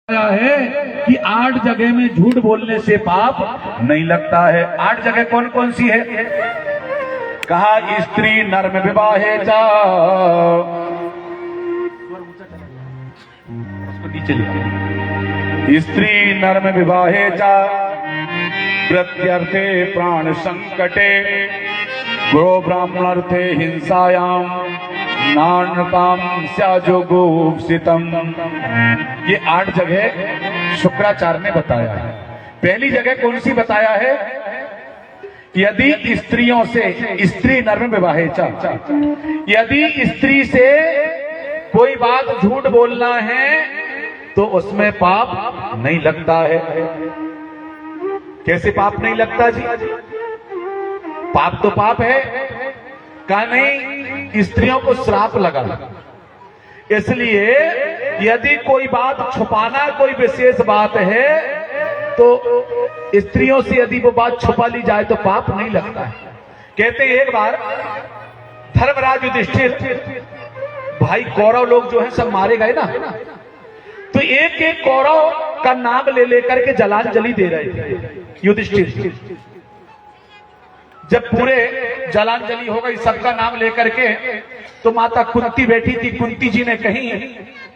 है कि 8 जगह में झूठ बोलने से पाप नहीं लगता है। 8 जगह कौन कौन सी है? कहा स्त्री नर्म विवाहे जा, उसको नीचे लिखा, स्त्री नर्म विवाहे जा, प्रत्यर्थे प्राण संकटे, गो ब्राह्मणार्थे हिंसायाम, नानकाम स्याजोगोपसितम। ये 8 जगह शुक्राचार्य ने बताया है। पहली जगह कौन सी बताया है? यदि स्त्रियों से, स्त्री नर्म विवाहेचा, यदि स्त्री से कोई बात झूठ बोलना है तो उसमें पाप नहीं लगता है। कैसे पाप नहीं लगता जी? पाप तो पाप है। कहा नहीं, स्त्रियों को श्राप लगा, इसलिए यदि कोई बात छुपाना कोई विशेष बात है तो स्त्रियों से यदि वो बात छुपा ली जाए तो पाप नहीं लगता है। कहते एक बार धर्मराज युधिष्ठिर, भाई कौरव लोग जो हैं सब मारे गए ना, तो एक एक कौरव का नाम ले लेकर के जलांजलि दे रहे थे युधिष्ठिर। जब पूरे जलांजलि हो गई सबका नाम लेकर के, तो माता कुंती बैठी थी। कुंती जी ने कही,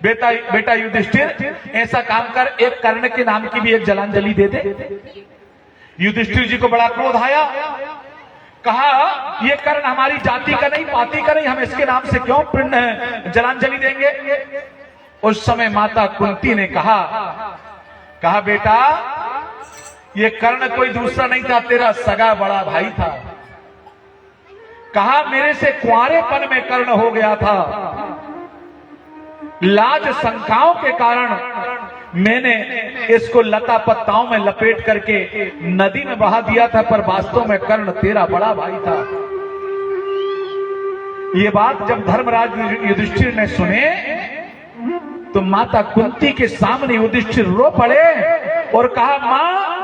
बेटा युधिष्ठिर ऐसा काम कर, एक कर्ण के नाम की भी एक जलांजलि दे दे। युधिष्ठिर जी को बड़ा क्रोध आया। कहा ये कर्ण हमारी जाति का नहीं, पाति का नहीं, हम इसके नाम से क्यों जलांजलि देंगे? उस समय माता कुंती ने कहा बेटा ये कर्ण कोई दूसरा नहीं था, तेरा सगा बड़ा भाई था। कहा मेरे से कुंवारेपन में कर्ण हो गया था, लाज शंकाओं के कारण मैंने इसको लता पत्ताओं में लपेट करके नदी में बहा दिया था, पर वास्तव में कर्ण तेरा बड़ा भाई था। ये बात जब धर्मराज युधिष्ठिर ने सुने तो माता कुंती के सामने युधिष्ठिर रो पड़े और कहा मां,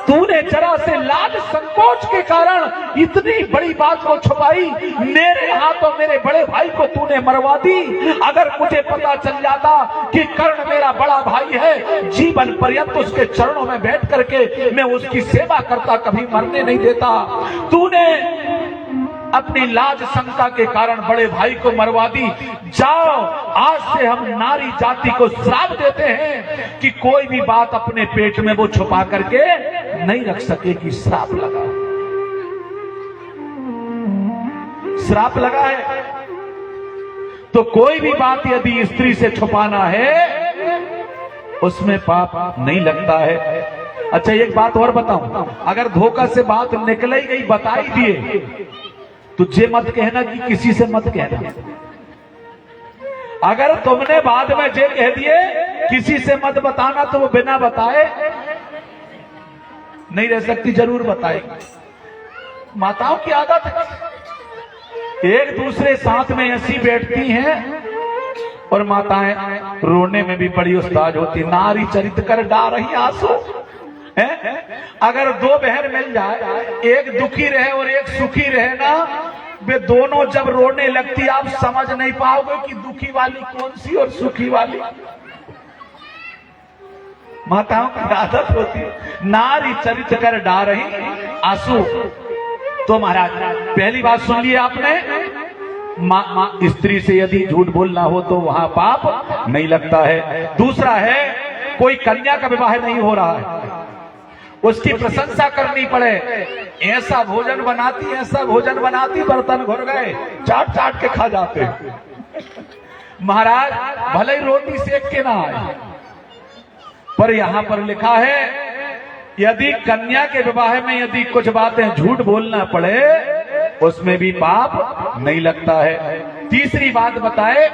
तूने जरा से लाज संकोच के कारण इतनी बड़ी बात को छुपाई, मेरे हाथों मेरे बड़े भाई को तूने मरवा दी। अगर मुझे पता चल जाता कि कर्ण मेरा बड़ा भाई है, जीवन पर्यंत उसके चरणों में बैठ करके मैं उसकी सेवा करता, कभी मरने नहीं देता। तूने अपनी लाज शंका के कारण बड़े भाई को मरवा दी। जाओ, आज से हम नारी जाति को श्राप देते हैं कि कोई भी बात अपने पेट में वो छुपा करके नहीं रख सकेगी। श्राप लगा, श्राप लगा है। तो कोई भी बात यदि स्त्री से छुपाना है उसमें पाप नहीं लगता है। अच्छा एक बात और बताऊं, अगर धोखा से बात निकल ही गई, बता ही दिए, तो ये मत कहना कि किसी से मत कहना। अगर तुमने बाद में ये कह दिए किसी से मत बताना, तो वो बिना बताए नहीं रह सकती, जरूर बताएगी। माताओं की आदत है, एक दूसरे साथ में ऐसी बैठती हैं और माताएं रोने में भी बड़ी उस्ताद होती। नारी चरित कर डा रही आंसू है। अगर 2 बहन मिल जाए, एक दुखी रहे और एक सुखी रहे ना, वे दोनों जब रोने लगती आप समझ नहीं पाओगे कि दुखी वाली कौन सी और सुखी वाली। माताओं की आदत होती है, नारी चरित कर डा रही आंसू। तो महाराज पहली बात सुन ली आपने, स्त्री से यदि झूठ बोलना हो तो वहां पाप नहीं लगता है। दूसरा है, कोई कन्या का विवाह नहीं हो रहा है, उसकी प्रशंसा करनी पड़े, ऐसा भोजन बनाती बर्तन घुर गए, चाट चाट के खा जाते। महाराज भले ही रोटी सेक के ना आए, पर यहां पर लिखा है यदि कन्या के विवाह में यदि कुछ बातें झूठ बोलना पड़े उसमें भी पाप नहीं लगता है। तीसरी बात बताए,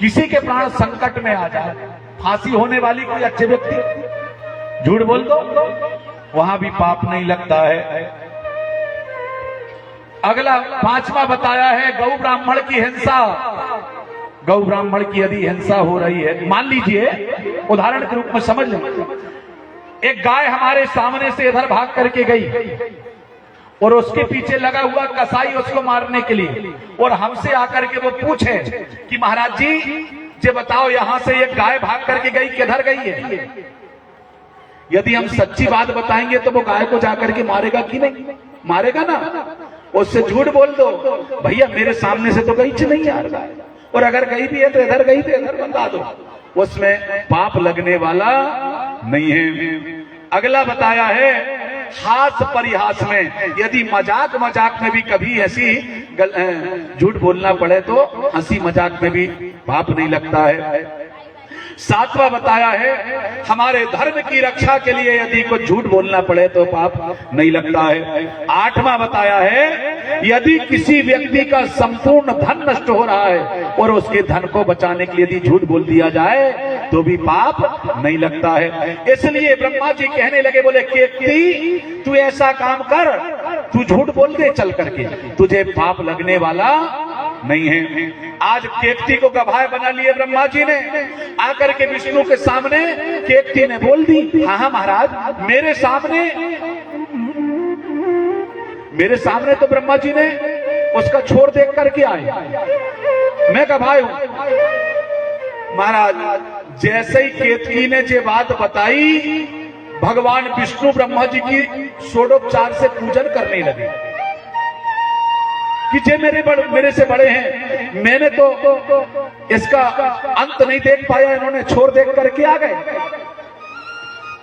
किसी के प्राण संकट में आ जाए, फांसी होने वाली कोई अच्छे व्यक्ति झूठ बोल दो, वहां भी पाप नहीं लगता है। अगला 5वां बताया है गौ ब्राह्मण की हिंसा। गौ ब्राह्मण की यदि हिंसा हो रही है, मान लीजिए उदाहरण के रूप में समझ लें, एक गाय हमारे सामने से इधर भाग करके गई और उसके पीछे लगा हुआ कसाई उसको मारने के लिए, और हमसे आकर के वो पूछे कि महाराज जी जे बताओ यहां से ये गाय भाग करके गई, किधर गई है? यदि हम सच्ची बात बताएंगे तो वो गाय को जाकर के मारेगा कि नहीं? मारेगा ना। उससे झूठ बोल दो, भैया मेरे सामने से तो गई नहीं यार गाय, और अगर गई भी है तो इधर गई, तो इधर बता दो, उसमें पाप लगने वाला नहीं है। अगला बताया है हास परिहास में, यदि मजाक मजाक में भी कभी ऐसी झूठ बोलना पड़े तो हंसी मजाक में भी पाप नहीं लगता है। सातवां बताया है हमारे धर्म की रक्षा के लिए यदि कुछ झूठ बोलना पड़े तो पाप नहीं लगता है। आठवां बताया है यदि किसी व्यक्ति का संपूर्ण धन नष्ट हो रहा है और उसके धन को बचाने के लिए यदि झूठ बोल दिया जाए तो भी पाप नहीं लगता है। इसलिए ब्रह्मा जी कहने लगे, बोले केकती तू ऐसा काम कर, तू झूठ बोल दे चल करके, तुझे पाप लगने वाला नहीं है। आज केकती को गवाह बना लिए ब्रह्मा जी ने, आकर के विष्णु के सामने केकती ने बोल दी, हाँ महाराज मेरे सामने तो ब्रह्मा जी ने उसका छोर देख करके आए, मैं गवाह हूं। महाराज जैसे ही केतकी ने ये बात बताई, भगवान विष्णु ब्रह्मा जी की षोडोपचार से पूजन करने लगे कि जे मेरे से बड़े हैं, मैंने तो इसका अंत नहीं देख पाया, इन्होंने छोर देख करके आ गए।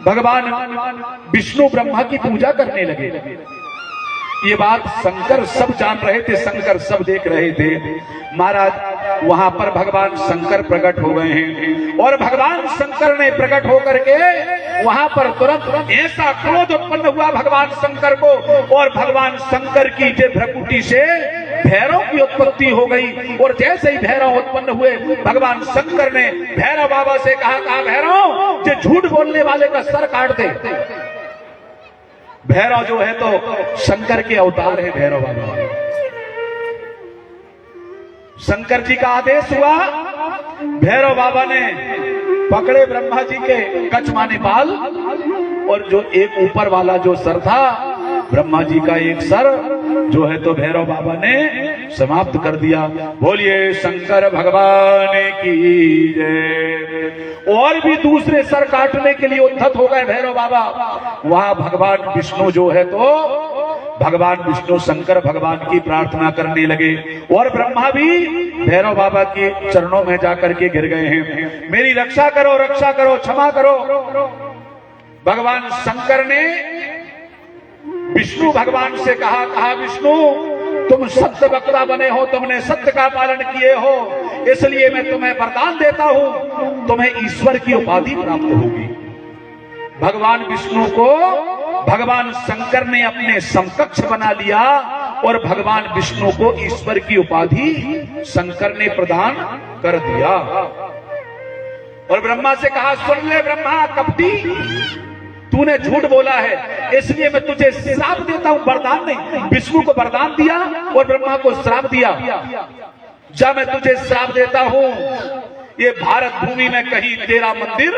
भगवान विष्णु ब्रह्मा की पूजा करने लगे। ये बात शंकर सब जान रहे थे, शंकर सब देख रहे थे। महाराज वहां पर भगवान शंकर प्रकट हो गए हैं और भगवान शंकर ने प्रकट होकर के वहां पर तुरंत ऐसा क्रोध उत्पन्न हुआ भगवान शंकर को, और भगवान शंकर की जे भ्रकुटी से भैरव की उत्पत्ति हो गई। और जैसे ही भैरव उत्पन्न हुए, भगवान शंकर ने भैरव बाबा से कहा भैरव जे झूठ बोलने वाले का सर काट दे। भैरव जो है तो शंकर के अवतार है भैरव बाबा। शंकर जी का आदेश हुआ, भैरव बाबा ने पकड़े ब्रह्मा जी के कछमाने बाल, और जो एक ऊपर वाला जो सर था ब्रह्मा जी का एक सर जो है तो भैरव बाबा ने समाप्त कर दिया। बोलिए शंकर भगवान की जय। और भी दूसरे सर काटने के लिए उद्धत हो गए भैरव बाबा। वहां भगवान विष्णु जो है तो भगवान विष्णु शंकर भगवान की प्रार्थना करने लगे, और ब्रह्मा भी भैरव बाबा के चरणों में जाकर के गिर गए हैं, मेरी रक्षा करो, रक्षा करो, क्षमा करो। भगवान शंकर ने विष्णु भगवान से कहा विष्णु तुम सत्य वक्ता बने हो, तुमने सत्य का पालन किए हो, इसलिए मैं तुम्हें वरदान देता हूं, तुम्हें ईश्वर की उपाधि प्राप्त होगी। भगवान विष्णु को भगवान शंकर ने अपने समकक्ष बना लिया, और भगवान विष्णु को ईश्वर की उपाधि शंकर ने प्रदान कर दिया। और ब्रह्मा से कहा सुन ले ब्रह्मा कपटी, तूने झूठ बोला है, इसलिए मैं तुझे श्राप देता हूं, वरदान नहीं। विष्णु को वरदान दिया और ब्रह्मा को श्राप दिया। जब मैं तुझे श्राप देता हूं, ये भारत भूमि में कहीं तेरा मंदिर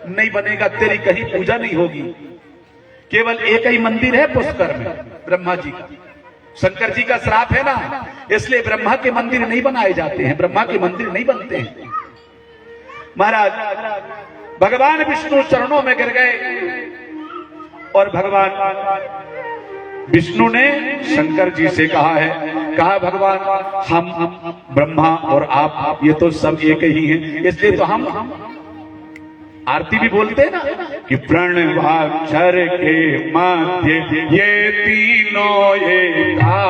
नहीं बनेगा, तेरी कहीं पूजा नहीं होगी। केवल एक ही मंदिर है पुष्कर में, ब्रह्मा जी का। शंकर जी का श्राप है ना, इसलिए ब्रह्मा के मंदिर नहीं बनाए जाते हैं, ब्रह्मा के मंदिर नहीं बनते हैं। महाराज भगवान विष्णु चरणों में गिर गए, और भगवान विष्णु ने शंकर जी से कहा भगवान हम ब्रह्मा और आप ये तो सब एक ही हैं, इसलिए तो हम आरती भी बोलते हैं ना कि प्रणवाक्षर के मध्य ये तीनों एका,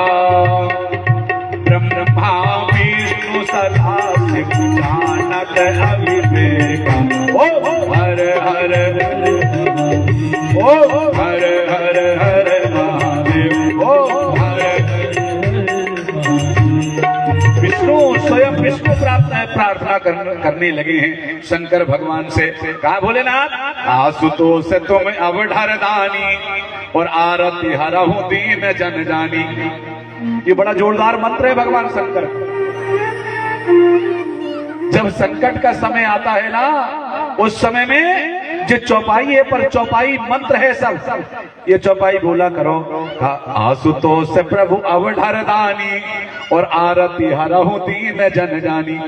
ब्रह्मा विष्णु सदा शिव जानत अविवेका। ओ हर हर ओ हर हर हर महादेव, ओ हर विष्णु स्वयं विष्णु प्रार्थना करने लगे हैं शंकर भगवान से। कहा भोलेनाथ आशुतोष तुम अवढर दानी, और आरती हरहु दीन जन जानी। ये बड़ा जोरदार मंत्र है भगवान शंकर। जब संकट का समय आता है ना, उस समय में जो चौपाई है, पर चौपाई मंत्र है सब, ये चौपाई बोला करो, आशुतोष प्रभु अवधर दानी और आरती हरहु दीन जन जानी।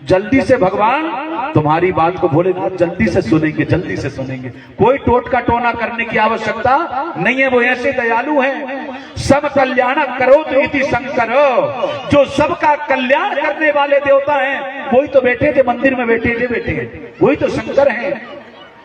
जल्दी से भगवान तुम्हारी बात को भोलेनाथ जल्दी से सुनेंगे, जल्दी से सुनेंगे। कोई टोटका टोना करने की आवश्यकता नहीं है, वो ऐसे दयालु हैं। सब कल्याण करो तो इति शंकर, जो सबका कल्याण करने वाले देवता हैं वही तो बैठे थे मंदिर में, बैठे वही तो शंकर हैं।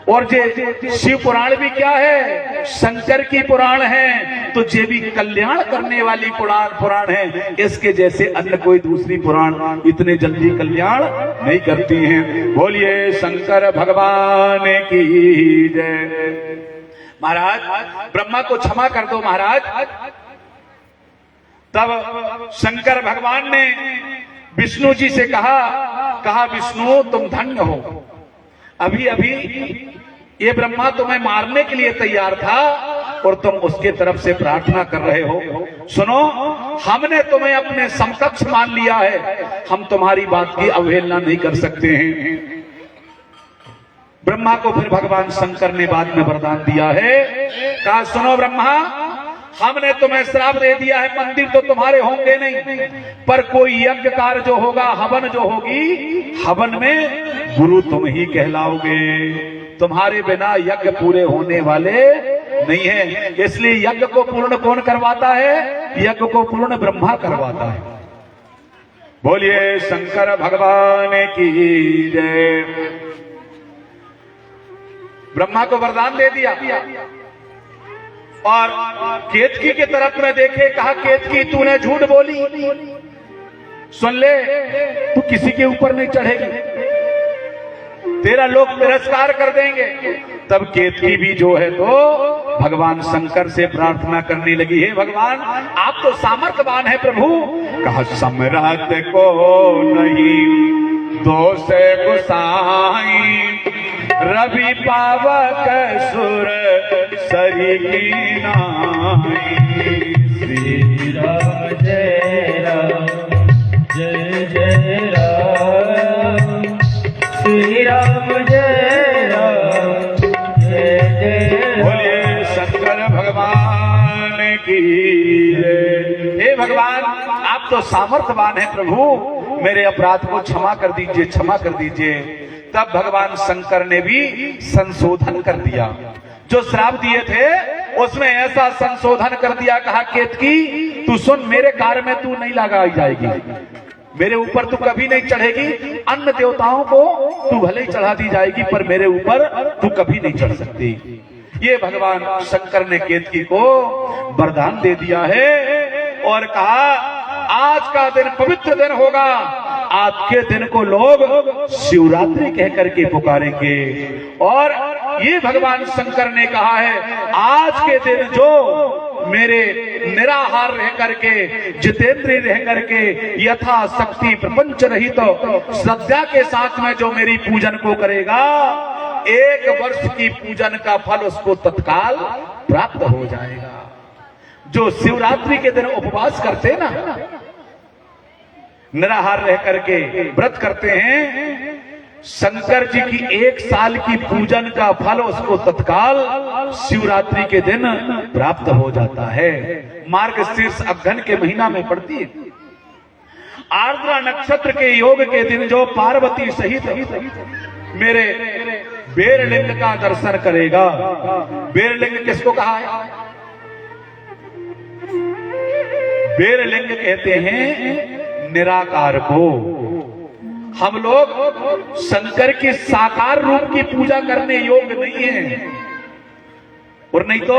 और जे शिव पुराण भी क्या है, शंकर की पुराण है, तो जे भी कल्याण करने वाली पुराण है। इसके जैसे अन्य कोई दूसरी पुराण इतने जल्दी कल्याण नहीं करती हैं। बोलिए शंकर भगवान की जय। महाराज ब्रह्मा को क्षमा कर दो महाराज। तब शंकर भगवान ने विष्णु जी से कहा विष्णु तुम धन्य हो, अभी अभी ये ब्रह्मा तुम्हें मारने के लिए तैयार था और तुम उसके तरफ से प्रार्थना कर रहे हो। सुनो, हमने तुम्हें अपने समकक्ष मान लिया है, हम तुम्हारी बात की अवहेलना नहीं कर सकते हैं। ब्रह्मा को फिर भगवान शंकर ने बाद में वरदान दिया है, कहा सुनो ब्रह्मा, हमने तुम्हें श्राप दे दिया है, मंदिर तो तुम्हारे होंगे नहीं, पर कोई यज्ञ कार्य जो होगा, हवन जो होगी, हवन में गुरु तुम ही कहलाओगे। तुम्हारे बिना यज्ञ पूरे होने वाले नहीं है। इसलिए यज्ञ को पूर्ण कौन करवाता है? यज्ञ को पूर्ण ब्रह्मा करवाता है। बोलिए शंकर भगवान की जय। ब्रह्मा को वरदान दे दिया और केतकी के तरफ में देखे, कहा केतकी तूने झूठ बोली, सुन ले तू किसी के ऊपर नहीं चढ़ेगी, तेरा लोग तिरस्कार कर देंगे। तब केतकी भी जो है तो भगवान शंकर से प्रार्थना करने लगी, हे भगवान आप तो सामर्थ्यवान है प्रभु। कहा सम्राट को नहीं दोष गुसाई, रवि पावक सुर सरी की नाई। श्री राम जय राम जय जय राम, श्री राम जय राम जय जय। बोलिए शंकर भगवान की जय। हे भगवान आप तो सामर्थ्यवान है प्रभु, मेरे अपराध को क्षमा कर दीजिए, क्षमा कर दीजिए। तब भगवान शंकर ने भी संशोधन कर दिया, जो श्राप दिए थे उसमें ऐसा संशोधन कर दिया। कहा केतकी तू सुन, मेरे कार्य में तू नहीं लगाई जाएगी, मेरे ऊपर तू कभी नहीं चढ़ेगी, अन्य देवताओं को तू भले ही चढ़ा दी जाएगी पर मेरे ऊपर तू कभी नहीं चढ़ सकती। ये भगवान शंकर ने केतकी को वरदान दे दिया है और कहा आज का दिन पवित्र दिन होगा, आपके दिन को लोग शिवरात्रि कह करके पुकारेंगे। और ये भगवान शंकर ने कहा है आज के दिन जो मेरे निराहार रह करके, जितेंद्रिय रह करके, यथा शक्ति प्रपंच रहित तो श्रद्धा के साथ में जो मेरी पूजन को करेगा, 1 वर्ष की पूजन का फल उसको तत्काल प्राप्त हो जाएगा। जो शिवरात्रि के दिन उपवास करते ना, निराहार रह करके व्रत करते हैं, शंकर जी की 1 साल की पूजन का फल उसको तत्काल शिवरात्रि के दिन प्राप्त हो जाता है। मार्गशीर्ष अग्न के महीना में पड़ती है। आर्द्रा नक्षत्र के योग के दिन जो पार्वती सहित मेरे बेरलिंग का दर्शन करेगा। बेरलिंग किसको कहा है? बेरलिंग कहते हैं निराकार को। हम लोग शंकर की साकार रूप की पूजा करने योग्य नहीं है, और नहीं तो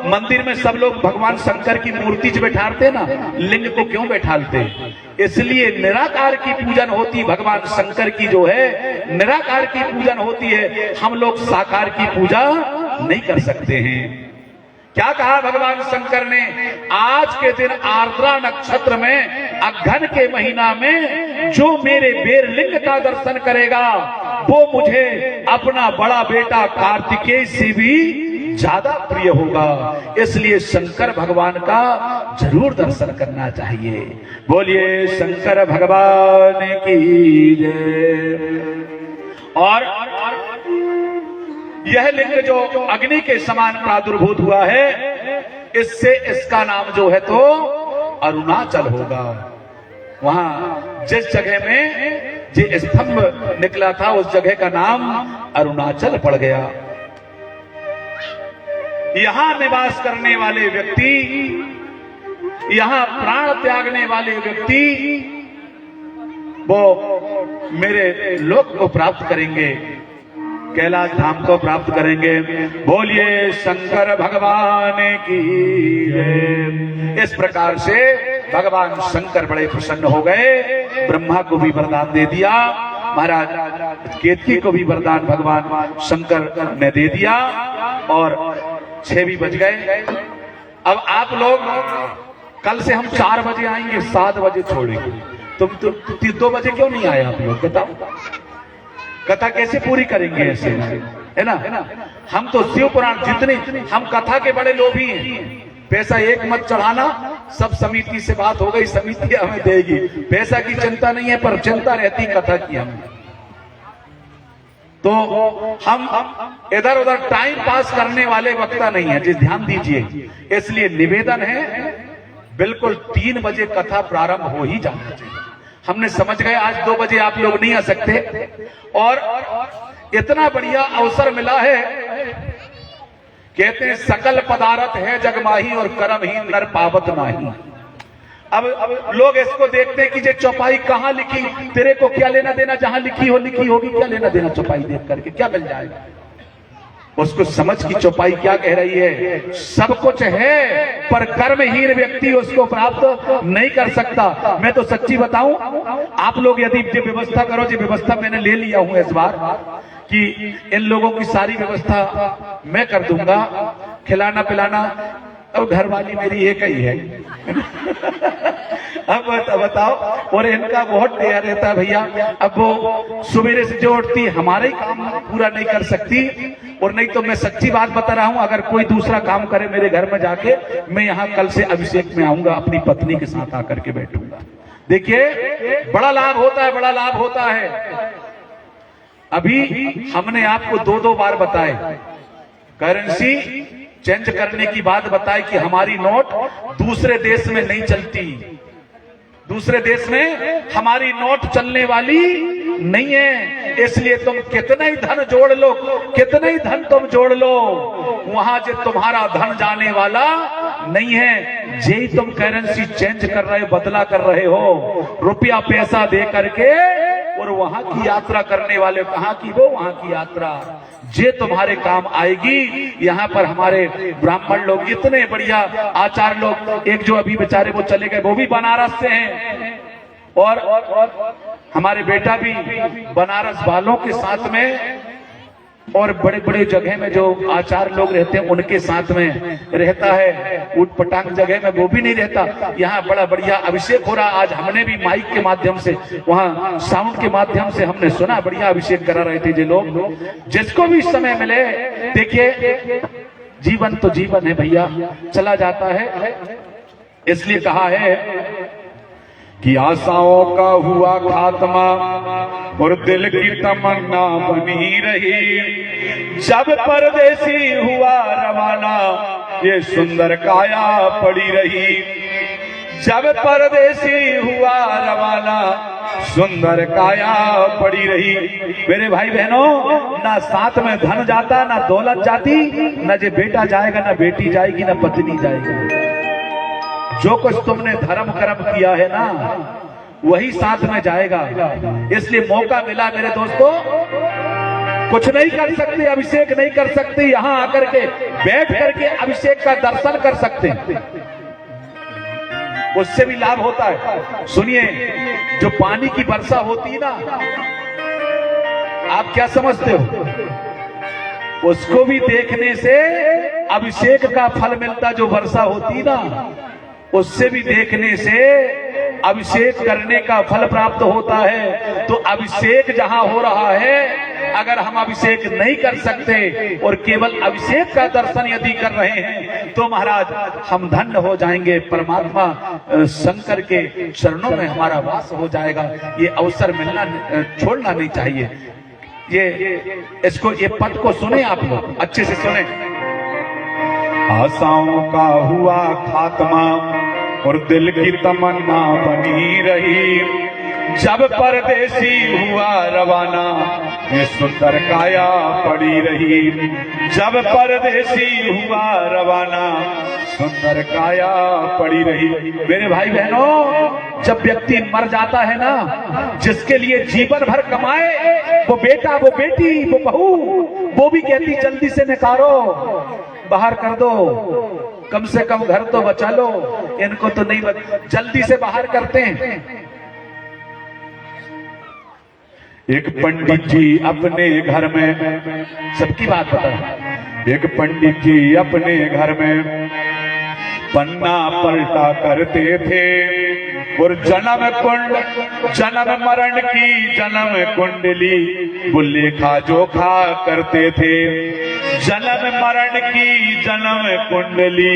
मंदिर में सब लोग भगवान शंकर की मूर्ति जो बैठाते ना, लिंग को क्यों बैठाते? इसलिए निराकार की पूजन होती, भगवान शंकर की जो है निराकार की पूजन होती है। हम लोग साकार की पूजा नहीं कर सकते हैं। क्या कहा भगवान शंकर ने? आज के दिन आर्द्रा नक्षत्र में अग्न के महीना में जो मेरे बेरलिंग का दर्शन करेगा वो मुझे अपना बड़ा बेटा कार्तिकेय से भी ज्यादा प्रिय होगा। इसलिए शंकर भगवान का जरूर दर्शन करना चाहिए। बोलिए शंकर भगवान की जय। और यह लिंग जो अग्नि के समान प्रादुर्भूत हुआ है, इससे इसका नाम जो है तो अरुणाचल होगा। वहां जिस जगह में जो स्तंभ निकला था उस जगह का नाम अरुणाचल पड़ गया। यहां निवास करने वाले व्यक्ति, यहां प्राण त्यागने वाले व्यक्ति वो मेरे लोक को प्राप्त करेंगे, कैलाश धाम को प्राप्त करेंगे। बोलिए शंकर भगवान की जय। इस प्रकार से भगवान शंकर बड़े प्रसन्न हो गए, ब्रह्मा को भी वरदान दे दिया, महाराज केतकी को भी वरदान भगवान शंकर ने दे दिया, और 6 भी बज गए। अब आप लोग कल से हम 4 बजे आएंगे, 7 बजे छोड़ेंगे। तुम 2 बजे क्यों नहीं आए आप लोग, बताओ? कथा कैसे पूरी करेंगे ऐसे, है ना? हम तो शिव पुराण जितने, हम कथा के बड़े लोभी हैं। पैसा एक मत चढ़ाना, सब समिति से बात हो गई, समिति हमें देगी। पैसा की चिंता नहीं है, पर चिंता रहती कथा की हमें। तो हम इधर उधर टाइम पास करने वाले वक्ता नहीं है, जिस ध्यान दीजिए। इसलिए निवेदन है, बिल्कुल 3 बजे कथा प्रारंभ हो ही जाना चाहिए। हमने समझ गए आज 2 बजे आप लोग नहीं आ सकते, और इतना बढ़िया अवसर मिला है। कहते हैं सकल पदार्थ है जगमाही और कर्म ही नर पावत नाही। अब लोग इसको देखते हैं कि ये चौपाई कहाँ लिखी, तेरे को क्या लेना देना, जहां लिखी हो लिखी होगी, क्या लेना देना चौपाई देख करके, क्या मिल जाएगा? उसको समझ की चौपाई क्या कह रही है। सब कुछ है, पर कर्महीन व्यक्ति उसको प्राप्त नहीं कर सकता। मैं तो सच्ची बताऊं, आप लोग यदि ये व्यवस्था करो, जो व्यवस्था मैंने ले लिया हूं इस बार, कि इन लोगों की सारी व्यवस्था मैं कर दूंगा, खिलाना पिलाना। अब घर वाली मेरी एक ही है अब बताओ, और इनका बहुत टेयर रहता है भैया। अब वो सवेरे से जो उठती हमारा ही काम पूरा नहीं कर सकती, और नहीं तो मैं सच्ची बात बता रहा हूं, अगर कोई दूसरा काम करे मेरे घर में जाके, मैं यहाँ कल से अभिषेक में आऊंगा, अपनी पत्नी के साथ आकर के बैठूंगा। देखिए बड़ा लाभ होता है, बड़ा लाभ होता है। अभी हमने आपको 2-2 बार बताए, करेंसी चेंज करने की बात बताई कि हमारी नोट दूसरे देश में नहीं चलती, दूसरे देश में हमारी नोट चलने वाली नहीं है। इसलिए तुम कितना ही धन जोड़ लो, कितना ही धन तुम जोड़ लो, वहां जो तुम्हारा धन जाने वाला नहीं है। जे तुम करेंसी चेंज कर रहे हो, बदला कर रहे हो, रुपया पैसा दे करके, और वहां की यात्रा करने वाले, कहां की वो, वहां की यात्रा जे तुम्हारे काम आएगी। यहाँ पर हमारे ब्राह्मण लोग इतने बढ़िया आचार्य लोग, एक जो अभी बेचारे वो चले गए, वो भी बनारस से हैं, और हमारे बेटा भी बनारस वालों के साथ में, और बड़े बड़े जगह में जो आचार्य लोग रहते हैं उनके साथ में रहता है। ऊट पटांग जगह में वो भी नहीं रहता। यहाँ बड़ा बढ़िया अभिषेक हो रहा। आज हमने भी माइक के माध्यम से, वहाँ साउंड के माध्यम से हमने सुना, बढ़िया अभिषेक करा रहे थे ये लोग। जिसको भी समय मिले, देखिए जीवन तो जीवन है भैया, चला जाता है। इसलिए कहा है कि आशाओं का हुआ खात्मा और दिल की तमन्ना बनी रही। जब परदेसी हुआ रवाना, ये सुंदर काया पड़ी रही। जब परदेसी हुआ रवाना, सुंदर काया पड़ी रही। मेरे भाई बहनों, ना साथ में धन जाता, ना दौलत जाती, ना जे बेटा जाएगा, ना बेटी जाएगी, ना पत्नी जाएगी। जो कुछ तुमने धर्म कर्म किया है ना, वही साथ में जाएगा। इसलिए मौका मिला मेरे दोस्तों, कुछ नहीं कर सकते, अभिषेक नहीं कर सकते, यहाँ आकर के बैठ करके अभिषेक का दर्शन कर सकते हैं, उससे भी लाभ होता है। सुनिए, जो पानी की वर्षा होती है ना, आप क्या समझते हो? उसको भी देखने से अभिषेक का फल मिलता। जो वर्षा होती ना, उससे भी देखने से अभिषेक करने का फल प्राप्त होता है। तो अभिषेक जहां हो रहा है, अगर हम अभिषेक नहीं कर सकते और केवल अभिषेक का दर्शन यदि कर रहे हैं, तो महाराज हम धन्य हो जाएंगे। परमात्मा शंकर के चरणों में हमारा वास हो जाएगा। ये अवसर मिलना, छोड़ना नहीं चाहिए। ये पद को सुने आप लोग, अच्छे से सुने। आशाओं का हुआ खात्मा और दिल की तमन्ना बनी रही, जब परदेसी हुआ रवाना ये सुंदर काया पड़ी रही, जब परदेसी हुआ रवाना सुंदर काया पड़ी रही। मेरे भाई बहनों, जब व्यक्ति मर जाता है ना, जिसके लिए जीवन भर कमाए, वो बेटा, वो बेटी, वो बहू, वो भी कहती जल्दी से निकालो, बाहर कर दो, कम से कम घर तो बचा लो, इनको तो नहीं जल्दी से बाहर करते हैं। एक पंडित जी अपने घर में, सबकी बात बता, एक पंडित जी अपने घर में पन्ना पलटा करते थे और जन्म मरण की जन्म कुंडली वो लेखा जोखा करते थे, जन्म मरण की जन्म कुंडली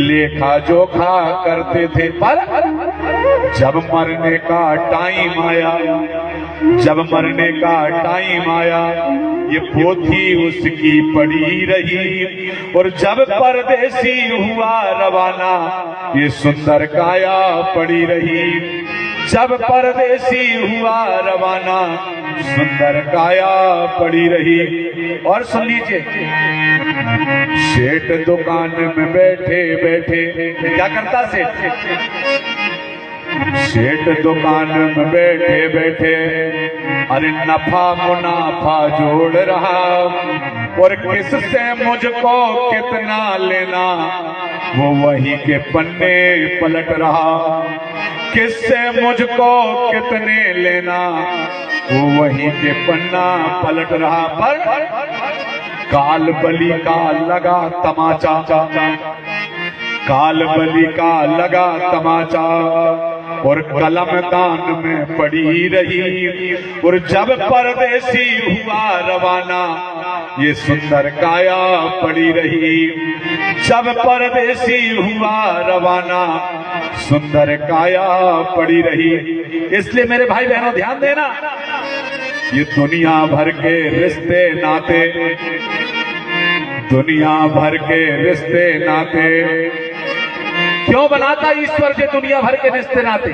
लेखा जोखा करते थे। पर जब मरने का टाइम आया, जब मरने का टाइम आया, ये पोथी उसकी पड़ी रही, और जब परदेसी हुआ रवाना ये सुंदर काया पड़ी रही, जब परदेसी हुआ रवाना सुंदर काया पड़ी रही। और सुन लीजिए, सेठ दुकान में बैठे बैठे क्या करता सेठ? सेठ दुकान में बैठे बैठे अरे नफा मुनाफा जोड़ रहा, और किससे मुझको कितना लेना वो वही के पन्ने पलट रहा, किससे मुझको कितने लेना वो वही के पन्ना पलट रहा। पर काल बलि का लगा तमाचा, काल बलि का लगा तमाचा, और कलम कान में पड़ी रही, और जब परदेसी हुआ रवाना ये सुंदर काया पड़ी रही, जब परदेसी हुआ रवाना सुंदर काया पड़ी रही। इसलिए मेरे भाई बहनों ध्यान देना, ये दुनिया भर के रिश्ते नाते, दुनिया भर के रिश्ते नाते क्यों बनाता ईश्वर जे दुनिया भर के रिश्ते नाते?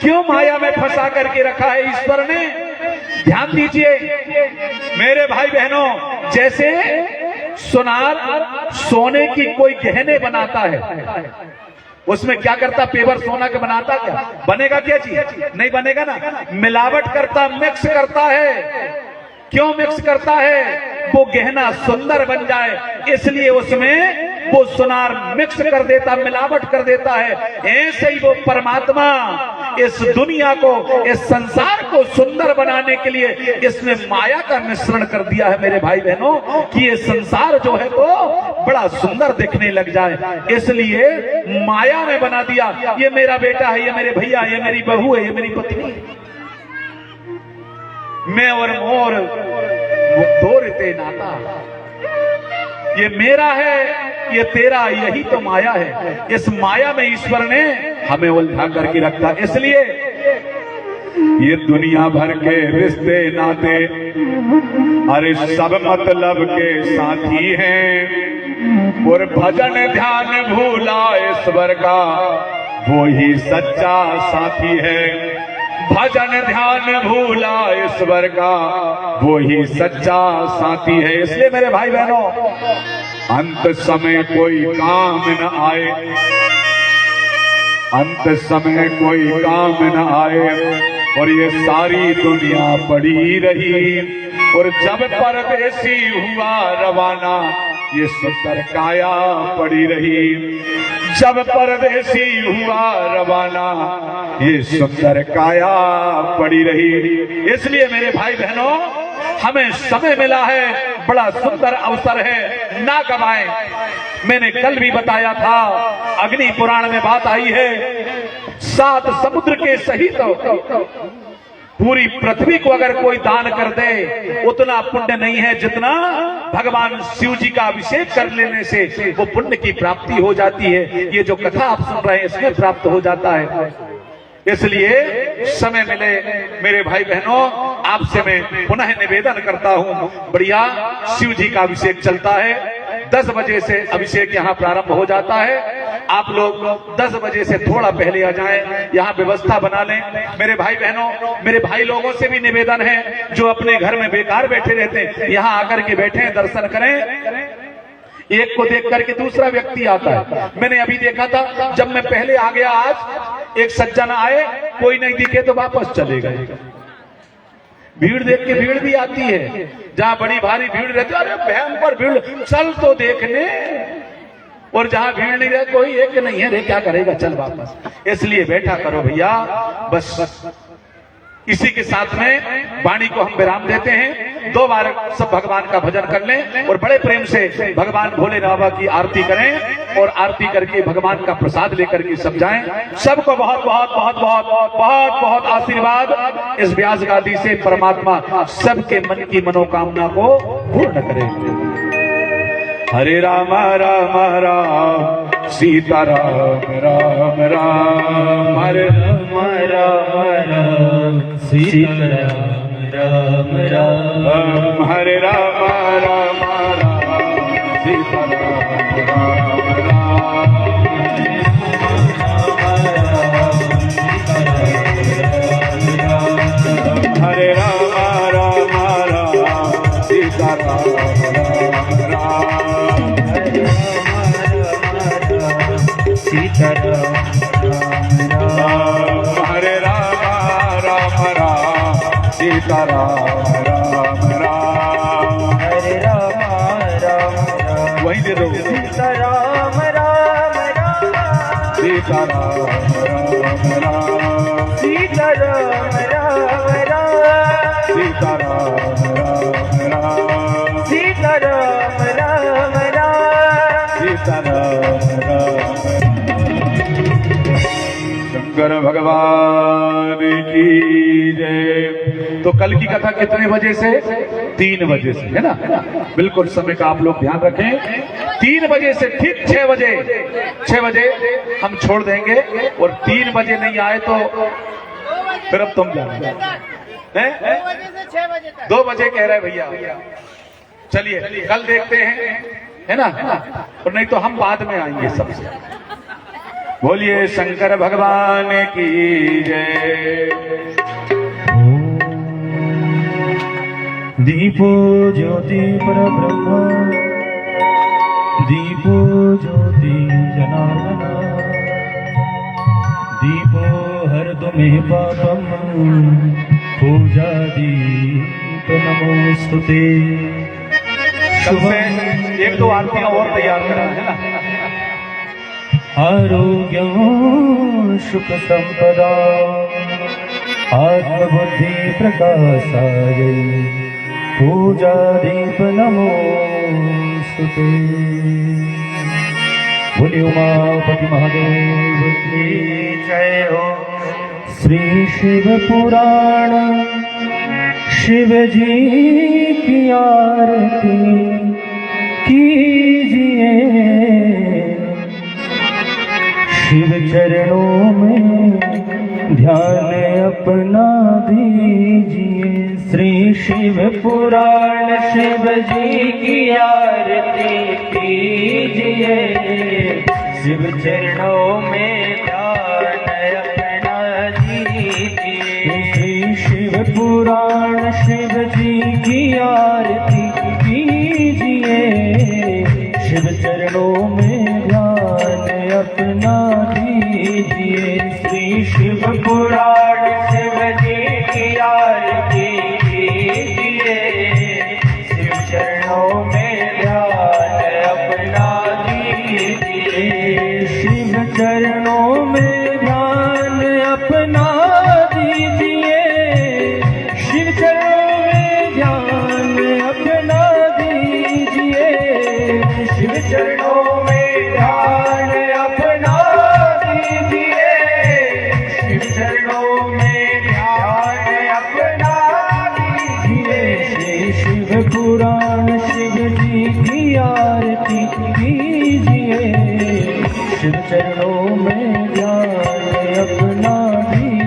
क्यों माया में फंसा करके रखा है ईश्वर ने? ध्यान दीजिए मेरे भाई बहनों, जैसे सुनार सोने की कोई गहने बनाता है, उसमें क्या करता? पेवर सोना का बनाता, क्या बनेगा? क्या चीज नहीं बनेगा ना, मिलावट करता, मिक्स करता है। क्यों मिक्स करता है? वो गहना सुंदर बन जाए, इसलिए उसमें वो सुनार मिक्स कर देता, मिलावट कर देता है। ऐसे ही वो परमात्मा इस दुनिया को, इस संसार को सुंदर बनाने के लिए इसने माया का मिश्रण कर दिया है मेरे भाई बहनों, कि ये संसार जो है वो बड़ा सुंदर दिखने लग जाए, इसलिए माया में बना दिया। ये मेरा बेटा है, ये मेरे भैया, ये मेरी बहू है, ये मेरी पत्नी है, मैं और मोर दोरते नाता, ये मेरा है, ये तेरा, यही तो माया है। इस माया में ईश्वर ने हमें उलझा करके रखा, इसलिए ये दुनिया भर के रिश्ते नाते अरे सब मतलब के साथी हैं, और भजन ध्यान भूला ईश्वर का वो ही सच्चा साथी है, भजन ध्यान भूला ईश्वर का वो ही सच्चा साथी है। इसलिए मेरे भाई बहनों, अंत समय कोई काम न आए, अंत समय कोई काम न आए, और ये सारी दुनिया पड़ी रही, और जब परदेसी हुआ रवाना ये सुंदर काया पड़ी रही, जब परदेसी हुआ रवाना ये सुंदर काया पड़ी रही। इसलिए मेरे भाई बहनों, हमें समय मिला है, बड़ा सुंदर अवसर है, ना गवाएं। मैंने कल भी बताया था, अग्नि पुराण में बात आई है, 7 समुद्र के सहित पूरी पृथ्वी को अगर कोई दान कर दे, उतना पुण्य नहीं है जितना भगवान शिव जी का अभिषेक कर लेने से वो पुण्य की प्राप्ति हो जाती है। ये जो कथा आप सुन रहे हैं इसमें प्राप्त हो जाता है। इसलिए समय मिले मेरे भाई बहनों, आपसे मैं पुनः निवेदन करता हूं, बढ़िया शिव जी का अभिषेक चलता है। 10 बजे से अभिषेक यहाँ प्रारंभ हो जाता है। आप लोग 10 बजे से थोड़ा पहले आ जाएं, यहाँ व्यवस्था बना लें। मेरे भाई बहनों, मेरे भाई लोगों से भी निवेदन है, जो अपने घर में बेकार बैठे रहते हैं, यहाँ आकर के बैठे, दर्शन करें। एक को देख करके दूसरा व्यक्ति आता है। मैंने अभी देखा था, जब मैं पहले आ गया, आज एक सज्जन आए, कोई नहीं दिखे तो वापस चले गए। भीड़ देख के भीड़ भी आती है, जहां बड़ी भारी भीड़ रहती है, अरे भयंकर भीड़, चल तो देखने। और जहां भीड़ नहीं रहे, कोई एक नहीं है, रे क्या करेगा, चल वापस। इसलिए बैठा करो भैया। बस इसी के साथ में वाणी को हम विराम देते हैं। 2 बार सब भगवान का भजन कर लें और बड़े प्रेम से भगवान भोले बाबा की आरती करें, और आरती करके भगवान का प्रसाद लेकर के सब जाएं। सबको बहुत बहुत बहुत बहुत बहुत बहुत आशीर्वाद। इस व्यास गादी से परमात्मा सबके मन की मनोकामना को पूर्ण करे। हरे राम राम राम सीता राम राम राम, हरे राम राम राम सीता राम राम राम, हरे राम राम राम सीता राम राम राम, हरे राम राम राम सीता राम राम राम, सीता राम राम, हरे राम राम राम सीता राम राम राम, हरे राम राम राम, वही दे दो, सीता राम राम राम, सीता राम राम राम, सीता राम राम राम, सीता राम राम राम, सीता राम राम राम, सीता राम राम। शंकर भगवान की जय। तो कल की कथा कितने बजे से? 3 बजे से, है ना? बिल्कुल समय का आप लोग ध्यान रखें। 3 बजे से ठीक 6 बजे हम छोड़ देंगे, और 3 बजे नहीं आए तो फिर अब तुम जाना है। 2 बजे कह रहे भैया। चलिए कल देखते हैं, है ना? और नहीं तो हम बाद में आएंगे सबसे। बोलिए शंकर भगवान की जय। दीपो ज्योति परब्रह्म, दीपो ज्योति जनार्दन, दीपो हरतु मे पापम, पूजा दीप नमोस्तुते। कल से 1-2 आरतियां और तैयार करा, है ना? आरोग्यं सुख संपदा, आत्मबुद्धि प्रकाशायै, पूजा दीप नमोस्तुते। बोले उमापति महादेव की जय हो। श्री शिव पुराण शिव जी की आरती कीजिए, शिव चरणों में ध्यान अपना दीजिए। श्री शिव पुराण शिव जी की आरती कीजिए, शिव चरणों में ध्यान अपना दीजिए। श्री शिव पुराण शिव जी की आरती कीजिए, शिव चरणों में ध्यान अपना दीजिए। श्री शिव पुराण शिव जी की आरती कीजिए, शिव चरणों में ध्यान अपना दीजिए। शिव चरणों में ध्यान अपना दीजिए, शिव चरणों में ध्यान अपना दीजिए। शिव चरणों में ध्यान अपना दीजिए, शिव चरणों में ध्यान अपना दीजिए। श्री शिव पुराण शिव जी की आरती कीजिए, शिव चरणों में ध्यान अपना दीजिए।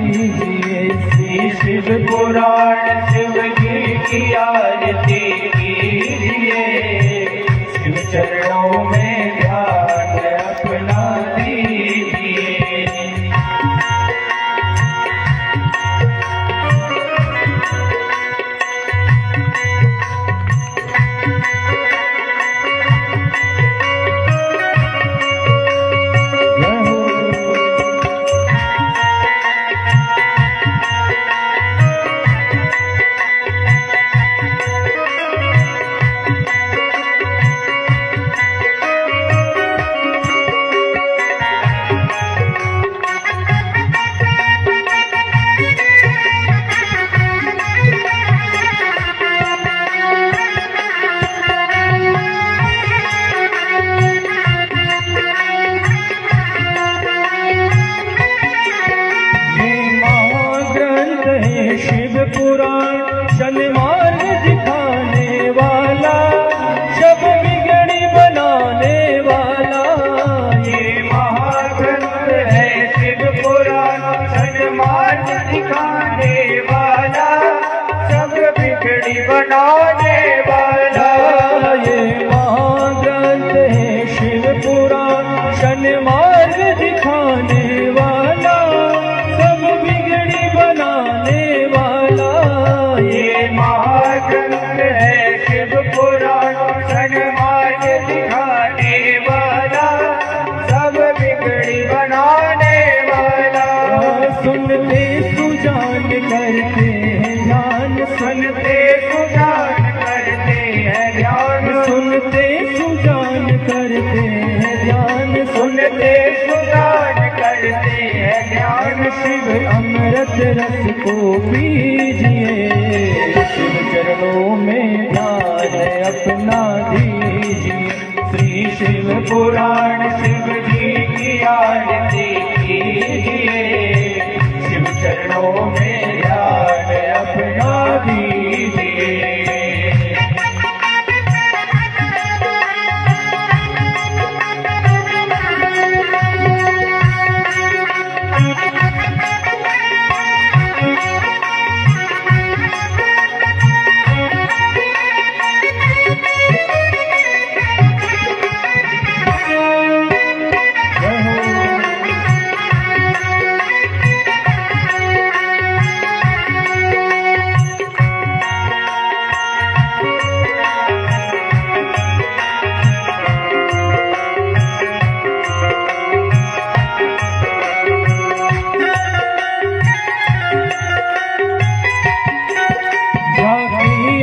ग्रंथ है शिव पुराण, सन्मार्ग दिखाने वाला, सब बिगड़ी बनाने वाला। सुनते सुजान करते हैं ध्यान, सुनते सुजान करते हैं ध्यान, सुनते सुजान करते हैं ध्यान, सुनते सुजान करते हैं ध्यान। शिव अमृत रस को पीजिए, शिव चरणों में ध्यान अपना दीजिए। श्री शिव पुराण शिव जी की आरती कीजिए, शिव चरणों में ध्यान अपना दीजिए।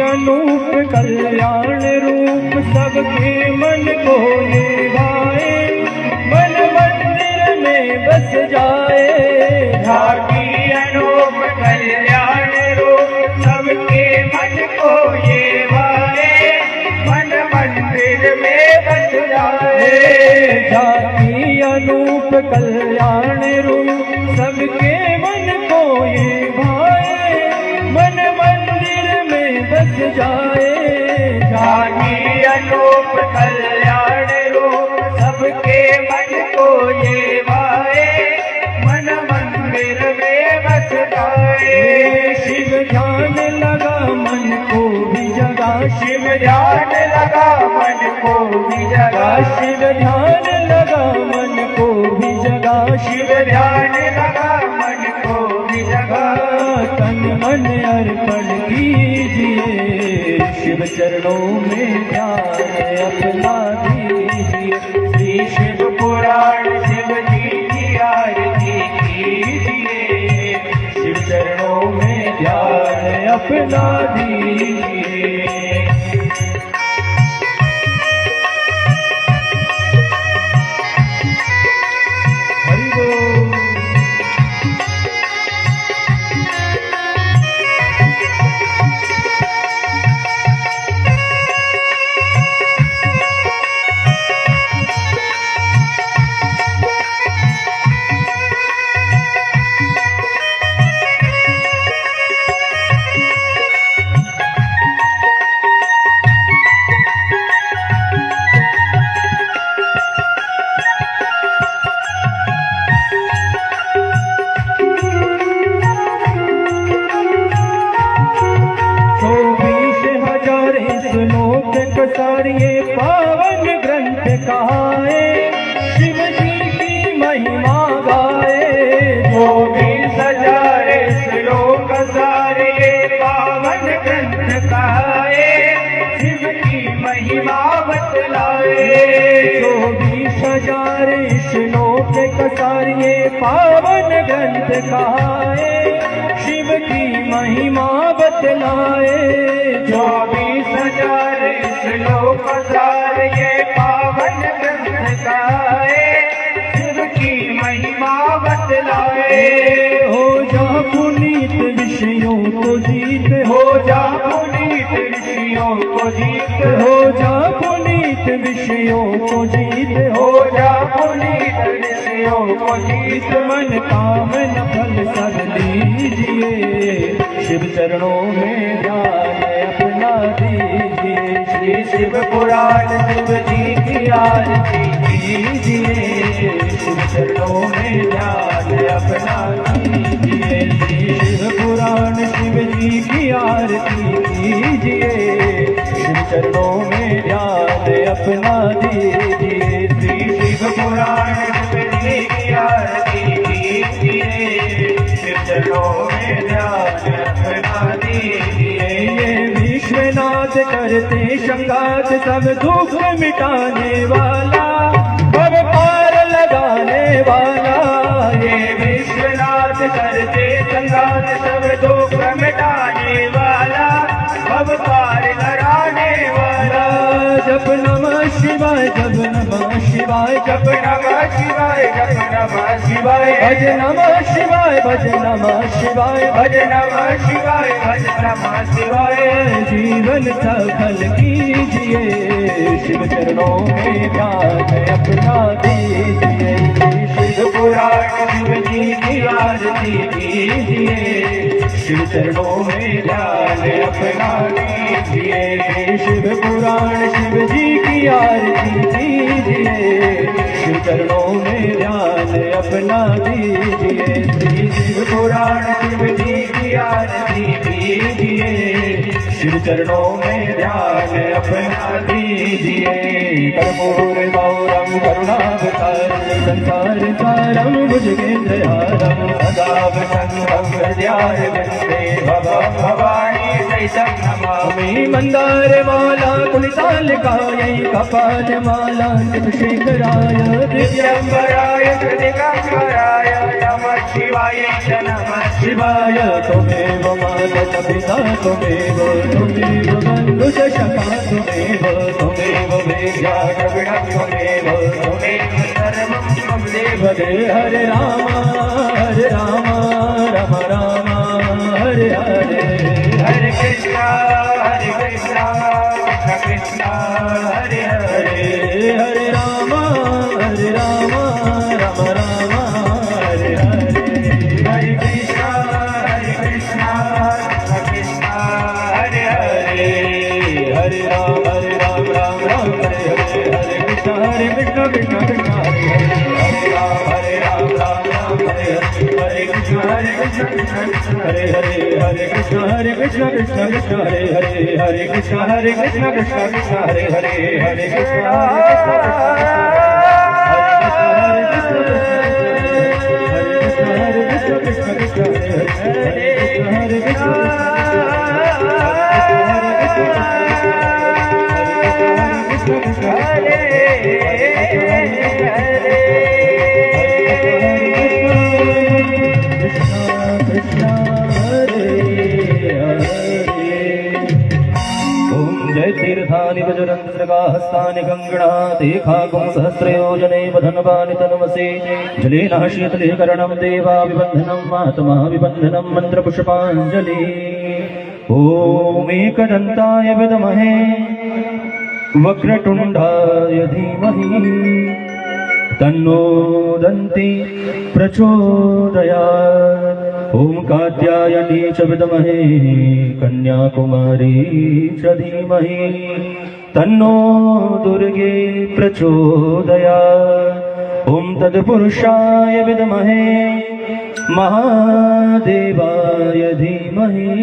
अनूप कल्याण रूप सबके मन को ले भाए, मन मंदिर में बस जाए। झाकी अनूप कल्याण रूप सबके मन को ये भाए, मन मंदिर में बस जाए। झाकी अनूप कल्याण रूप सबके मन को ये भाए, मन मंदिर में बस जाए। झाकी अनूप कल्याण रूप सबके मन को ये भाए, मन मंदिर में बस जाए। शिव ध्यान लगा मन को भी जगा, शिव ध्यान लगा मन को भी जगा, शिव ध्यान लगा मन को भी जगा, शिव ध्यान लगा मन को भी जगा। तन मन अर्पण कीजिए, शिव चरणों में ध्यान अपना दीजिए। श्री शिव पुराण शिव जी की आरती कीजिए, शिव चरणों में ध्यान अपना दीजिए। हरि बोल। कसारिये पावन ग्रंथ कहाए, शिव जी की महिमा गाए। जो भी सजाए श्लोक सारे पावन ग्रंथ कहाए, शिव की महिमा बतलाए। जो भी सजाए श्लोक कसारिये पावन ग्रंथ कहाए, शिव की महिमा बतलाए। जो भी सजाए श्लोक सारे पावन ग्रंथ गाए, शिव की महिमा बतलाए। हो जा पुनीत विषयों को जीत, हो जा पुनीत विषयों को जीत, हो जा पुनीत विषयों को जीत, हो जा पुनीत विषयों को जीत। मन कामन फल सब लीजिए, शिव चरणों में ध्यान अपना दीजिए। श्री शिव पुराण शिव जी की आरती कीजिए, शिव चरणों में ध्यान अपना दीजिए। श्री शिव पुराण शिव जी की आरती कीजिए, शिव चरणों में ध्यान अपना दीजिए। श्री शिव पुराण शिव जी की आरती कीजिए, शिव चरणों में ध्यान अपना दीजिए। ये विश्वनाथ नाथ करते संगात सब दुख मिटाने वाला भव पार लगाने वाला। ये विश्वनाथ करते संगात सब दुख मिटाने वाला भव पार कराने वाला। जप नमः शिवाय जप नमः शिवाय जप नमः शिवाय जप नमः शिवाय भज नमः शिवाय भज नमः शिवाय भज नमः शिवाय भज नमः शिवाय। जीवन सफल कीजिए शिव चरणों में ध्यान अपना दीजिए। शिव पुराण शिव जी की आरती कीजिए शिव चरणों में ध्यान अपना दीजिए। शिव पुराण शिव जी की आरती कीजिए शिव चरणों में ध्यान अपना दीजिए। श्री शिव पुराण शिव जी की आरती कीजिए शिव चरणों में ध्यान अपना दीजिए। कर्पूर गौरम करुणावतारम संसार सारम भुजगेन्द्रहारम सदा वसंतम हृदयारविंदे भवं भवानी सहितं नमामि। मंदार माला कुलितालिकायै कपाल माला शिवशेखराय दिव्यंबराय दिगंबराय नमः शिवाय नमः शिवाय। त्वमेव माता पिता त्वमेव त्वमेव बन्धुश्च सखा त्वमेव त्वमेव वेद्या द्रविणं त्वमेव त्वमेव सर्वं मम देव देव। हरे राम राम राम हरे हरे हरे कृष्णा कृष्ण कृष्ण हरे हरे हरे राम राम राम हरे हरे हरे कृष्णा कृष्ण कृष्ण हरे हरे हरे राम राम राम हरे हरे हरे कृष्ण कृष्ण कृष्ण हरे राम राम हरे हरे कृष्ण कृष्ण हरे हरे कृष्ण कृष्ण कृष्ण हरे हरे कृष्ण कृष्ण कृष्ण हरे हरे कृष्ण तीर्थानि वज्रन्त्रगाहस्तानि गङ्गणाति खाकुं सहस्रयोजने वधनवानि तन्वसे जलेन शीतलीकरणं देवाभिबन्धनं महात्मा विबन्धनं मन्त्रपुष्पाञ्जलि। ॐ एकदन्ताय विद्महे वक्रतुण्डाय धीमहि तन्नो दन्ति प्रचोदयात्। ॐ कात्यायनी च विद्महे कन्याकुमारी च धीमहि तन्नो दुर्गे प्रचोदयात्। ॐ तत्पुरुषाय विद्महे महादेवाय धीमहि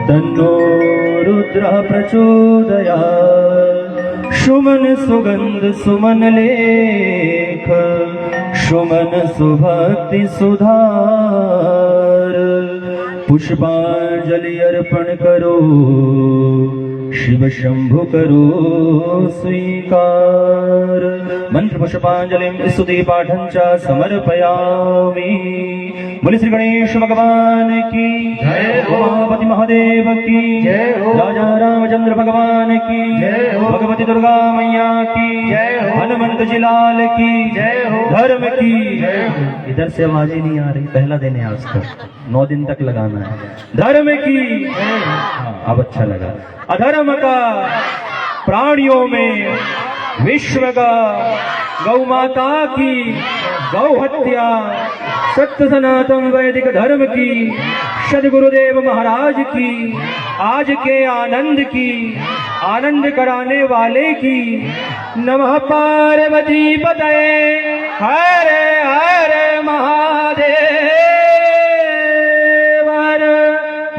तन्नो रुद्रः प्रचोदयात्। सुमन सुगंध सुमन लेख सुमन सुभक्ति सुधार पुष्पांजलि अर्पण करो शिव शंभु करो स्वीकार। मंत्र पुष्पांजलिं स्तुति पाठं च समर्पयामि। बोले श्री गणेश भगवान की जय हो। उमापति महादेव की जय हो। राजा रामचंद्र भगवान की जय हो। भगवती दुर्गा मैया की जय हो। हनुमंत जी लाल की जय हो। धर्म की जय हो। इधर से आवाजें नहीं आ रही, पहला दिन है आज का, 9 दिन तक लगाना है। धर्म की अब अच्छा लगा। अधर्म का प्राणियों में विश्व का गौ माता की गौ हत्या सत्य सनातन वैदिक धर्म की सदगुरुदेव महाराज की आज के आनंद की आनंद कराने वाले की नमः पार्वती पतये हरे हरे महादेव।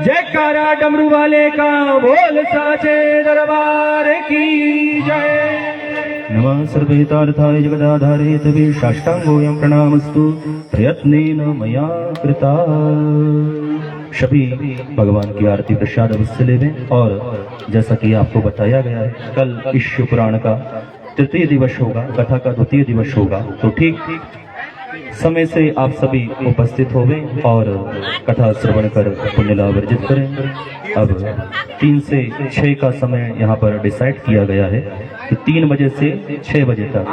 जयकारा डमरू वाले का बोल साचे दरबार की जय। नमः सर्वहितार्थाय जगदाधारे तवे साष्टांगोऽयं प्रणामस्तु प्रयत्नेन मया कृता। सभी भगवान की आरती प्रसाद अवश्य लेवें। और जैसा कि आपको बताया गया है, कल इस शिव पुराण का तृतीय दिवस होगा, कथा का द्वितीय दिवस होगा, तो ठीक समय से आप सभी उपस्थित होवें और कथा श्रवण कर पुण्य लाभ अर्जित करें। अब 3 से 6 का समय यहाँ पर डिसाइड किया गया है कि 3 बजे से 6 बजे तक,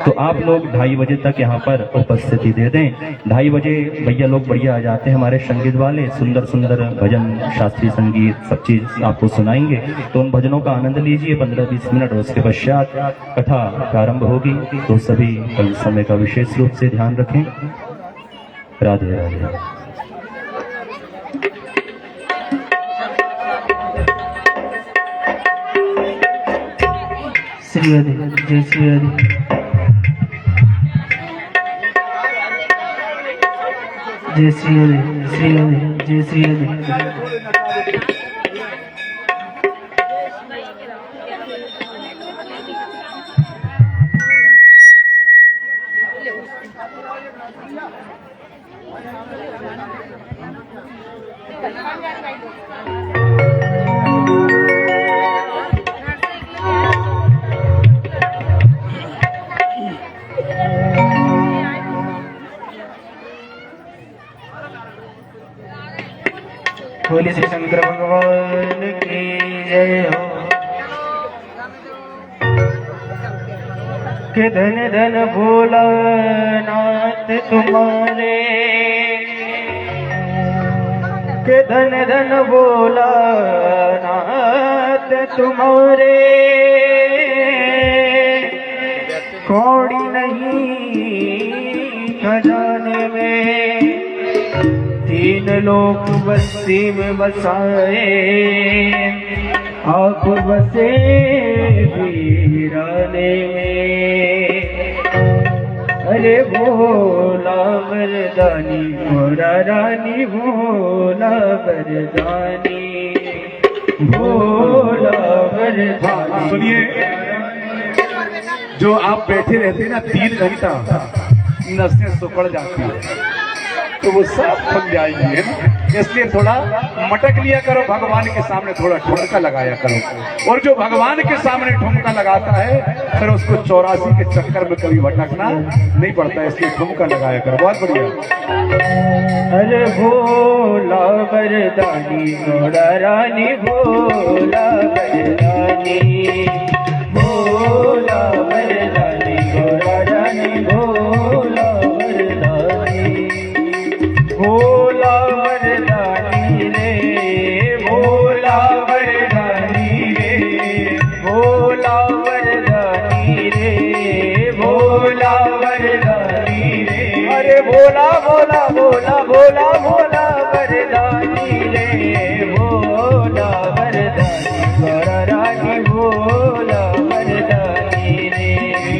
तो आप लोग 2:30 बजे तक यहाँ पर उपस्थिति दे दें। 2:30 बजे भैया लोग बढ़िया आ जाते हैं, हमारे संगीत वाले सुंदर सुंदर भजन, शास्त्रीय संगीत सब चीज आपको सुनाएंगे, तो उन भजनों का आनंद लीजिए 15-20 मिनट। उसके पश्चात कथा प्रारंभ होगी, तो सभी कल समय का विशेष रूप से ध्यान रखें। राधे राधे। श्री राधे, जय श्री राधे। जय श्री राधे, श्री राधे, जय श्री राधे। बोले श्री शंकर भगवान की जय हो। के धन धन भोलानाथ तुम्हारे, के धन धन भोलानाथ तुम्हारे, कौड़ी नहीं खजाने में, 3 लोक बस्ती में बसाए, आप बसे वीराने में। अरे भोला वरदानी, भोला रानी, भोला वरदानी, भोला वरदानी। सुनिए, जो आप बैठे रहते हैं ना 3 घंटा, नसें सुकड़ जाती है, तो वो सब थक जाएंगे, है ना। इसलिए थोड़ा मटक लिया करो, भगवान के सामने थोड़ा ठुमका लगाया करो। और जो भगवान के सामने ठुमका लगाता है, फिर उसको 84 के चक्कर में कभी भटकना नहीं पड़ता, इसलिए ठुमका लगाया करो। बहुत बढ़िया। अरे भोला वरदानी, भोला रानी, भोला वरदानी, भोला वरदानी, भोला रानी, भोला वरदानी, भोला वरदानी रे, भोला वरदानी रे, भोला वरदानी रे, भोला वरदानी रे। अरे भोला भोला भोला भोला भोला वरदानी रे, भोला वरदानी, भोला रानी, भोला वरदानी रे,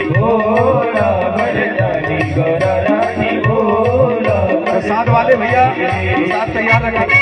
भोला वरदानी, भोला रानी, भोला। प्रसाद वाले भैया प्रसाद तैयार रखें।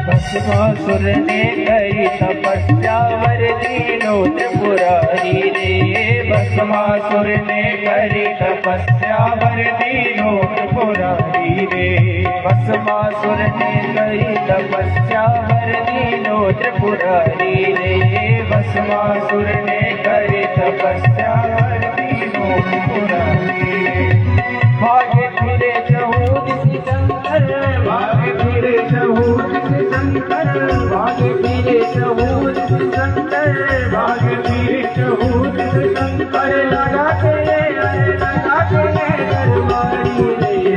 भस्मासुर ने करी तपस्या, वर दीनों त्रिपुरारी रे। भस्मासुर ने करी तपस्या, वर दीनों त्रिपुरारी रे। भस्मासुर ने करी तपस्या, वर दीनों त्रिपुरारी रे। भस्मासुर ने करी तपस्या, वर दीनों त्रिपुरारी रे। भागे फिरे चहूद शंकर, भागे फिरे चहूद शंकर, भागे फिरे चहूद शंकर, भागे फिरे चहूद शंकर। लगाते दरबारी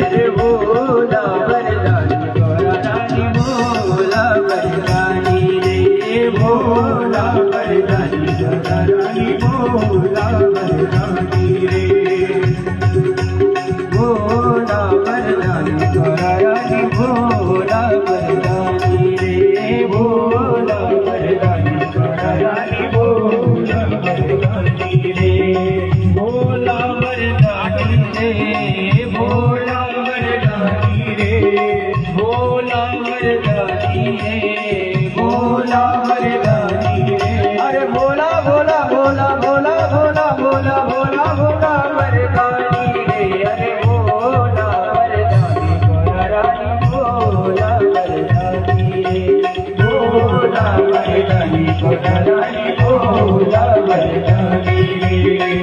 रे, भोला वरदानी, भोला रानी, भोला वरदानी रे, भोला वरदानी रे भोला वरदानी रानी भोला वरदानी रे भोला वरदानी रानी भोला वरदानी रे भोला वरदानी रे भोला वरदानी रे भोला वरदानी रे भोला वरदानी रे अरे भोला भोला भोला भोला भोला भोला भोला भोला वरदानी रे अरे भोला वरदानी रानी भोला वरदानी रे भोला वरदानी रानी भोला वरदानी रे